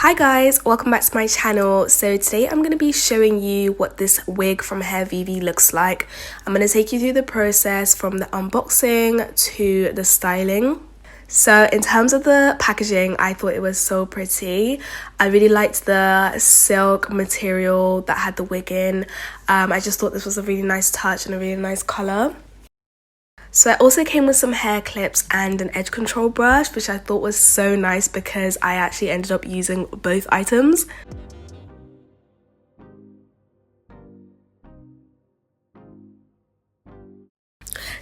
Hi guys, welcome back to my channel. So today I'm going to be showing you what this wig from Hairvivi looks like. I'm going to take you through the process from the unboxing to the styling. So in terms of the packaging, I thought it was so pretty. I really liked the silk material that had the wig in. I just thought this was a really nice touch and a really nice colour. So I also came with some hair clips and an edge control brush, which I thought was so nice because I actually ended up using both items.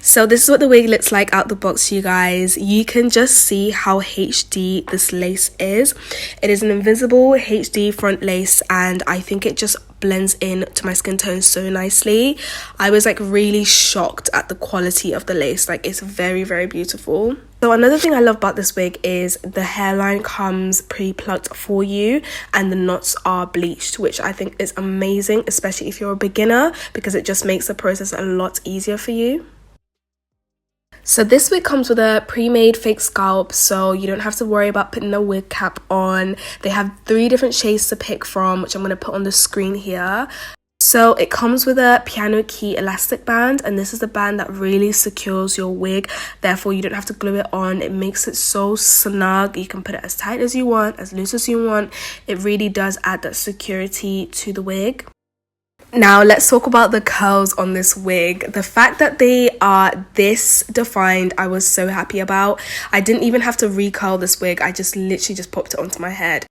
So this is what the wig looks like out the box, you guys. You can just see how HD this lace is. It is an invisible HD front lace and I think it just blends in to my skin tone so nicely. I was like really shocked at the quality of the lace. Like, it's very, very beautiful. So another thing I love about this wig is the hairline comes pre-plucked for you and the knots are bleached, which I think is amazing, especially if you're a beginner, because it just makes the process a lot easier for you. So this wig comes with a pre-made fake scalp, so you don't have to worry about putting a wig cap on. They have 3 different shades to pick from, which I'm going to put on the screen here. So it comes with a piano key elastic band, and this is the band that really secures your wig. Therefore, you don't have to glue it on. It makes it so snug. You can put it as tight as you want, as loose as you want. It really does add that security to the wig. Now let's talk about the curls on this wig. The fact that they are this defined, I was so happy about. I didn't even have to recurl this wig. I just literally just popped it onto my head.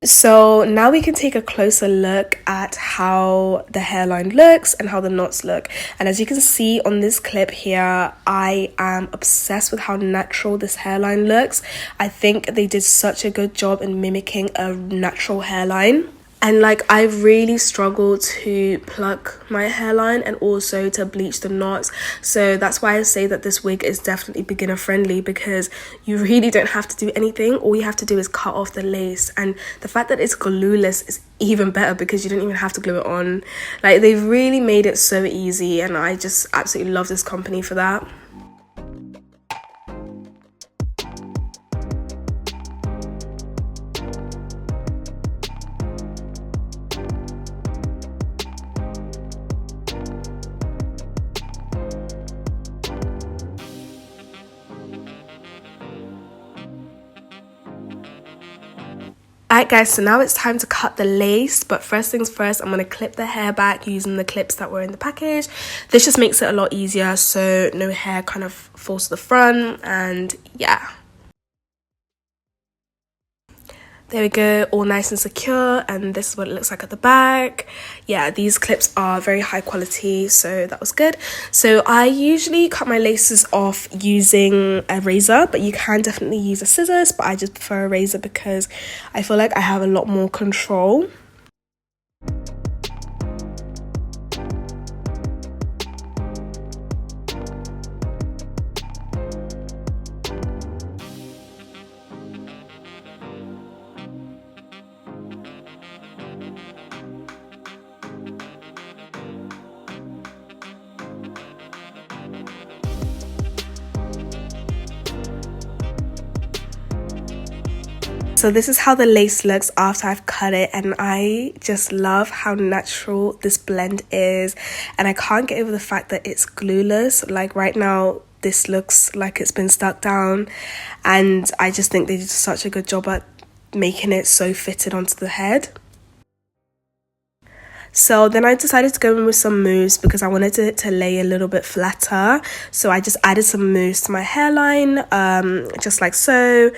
So now we can take a closer look at how the hairline looks and how the knots look. And as you can see on this clip here, I am obsessed with how natural this hairline looks. I think they did such a good job in mimicking a natural hairline. And like, I really struggle to pluck my hairline and also to bleach the knots. So that's why I say that this wig is definitely beginner friendly, because you really don't have to do anything. All you have to do is cut off the lace. And the fact that it's glueless is even better because you don't even have to glue it on. Like, they've really made it so easy, and I just absolutely love this company for that. Alright guys, so now it's time to cut the lace, but first things first, I'm going to clip the hair back using the clips that were in the package. This just makes it a lot easier so no hair kind of falls to the front, and yeah. There we go, all nice and secure, and this is what it looks like at the back. Yeah, these clips are very high quality, so that was good. So I usually cut my laces off using a razor, but you can definitely use a scissors, but I just prefer a razor because I feel like I have a lot more control. So this is how the lace looks after I've cut it, and I just love how natural this blend is, and I can't get over the fact that it's glueless. Like, right now this looks like it's been stuck down, and I just think they did such a good job at making it so fitted onto the head. So then I decided to go in with some mousse because I wanted it to lay a little bit flatter. So I just added some mousse to my hairline, just like so,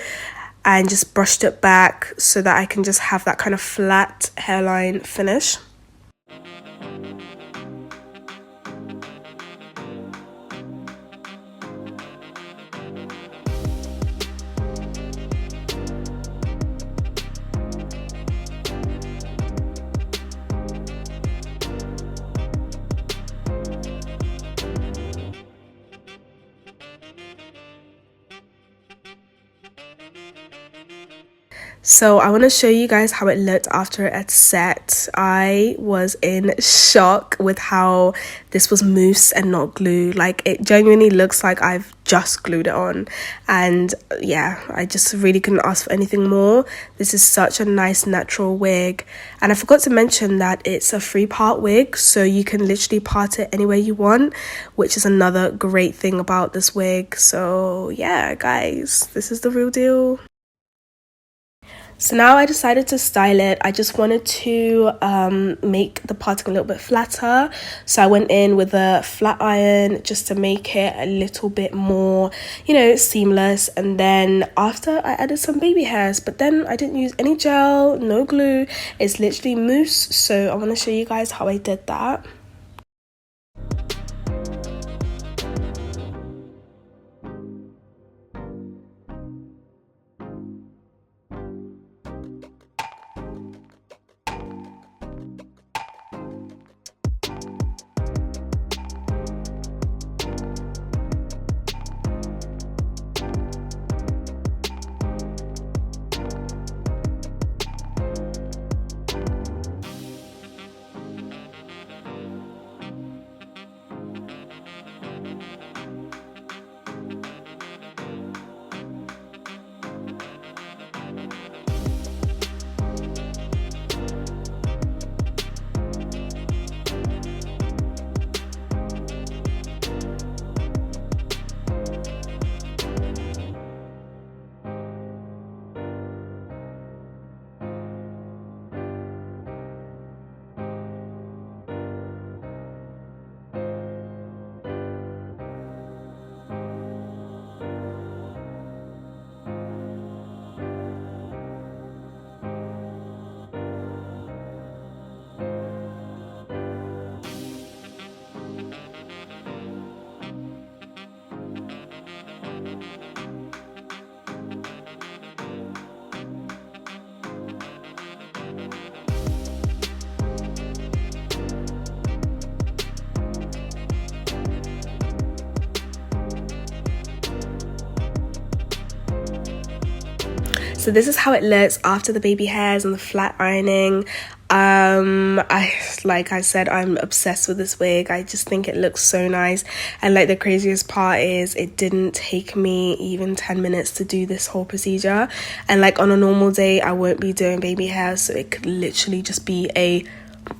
and just brushed it back so that I can just have that kind of flat hairline finish. So I want to show you guys how it looked after it had set. I was in shock with how this was mousse and not glue. Like, it genuinely looks like I've just glued it on. And yeah, I just really couldn't ask for anything more. This is such a nice natural wig. And I forgot to mention that it's a 3-part wig, so you can literally part it any way you want, which is another great thing about this wig. So yeah, guys, this is the real deal. So now I decided to style it. I just wanted to make the parting a little bit flatter. So I went in with a flat iron just to make it a little bit more, you know, seamless. And then after I added some baby hairs, but then I didn't use any gel, no glue. It's literally mousse. So I want to show you guys how I did that. So this is how it looks after the baby hairs and the flat ironing. Like I said, I'm obsessed with this wig. I just think it looks so nice. And like, the craziest part is it didn't take me even 10 minutes to do this whole procedure. And like, on a normal day I won't be doing baby hair, so it could literally just be a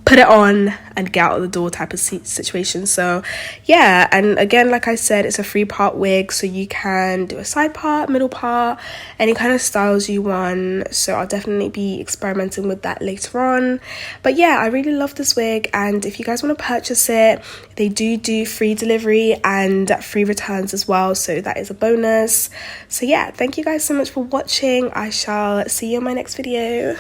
put it on and get out of the door type of situation. So yeah, and again, like I said, it's a 3-part wig, so you can do a side part, middle part, any kind of styles you want. So I'll definitely be experimenting with that later on. But yeah, I really love this wig, and if you guys want to purchase it, they do free delivery and free returns as well, so that is a bonus. So yeah, thank you guys so much for watching. I shall see you in my next video.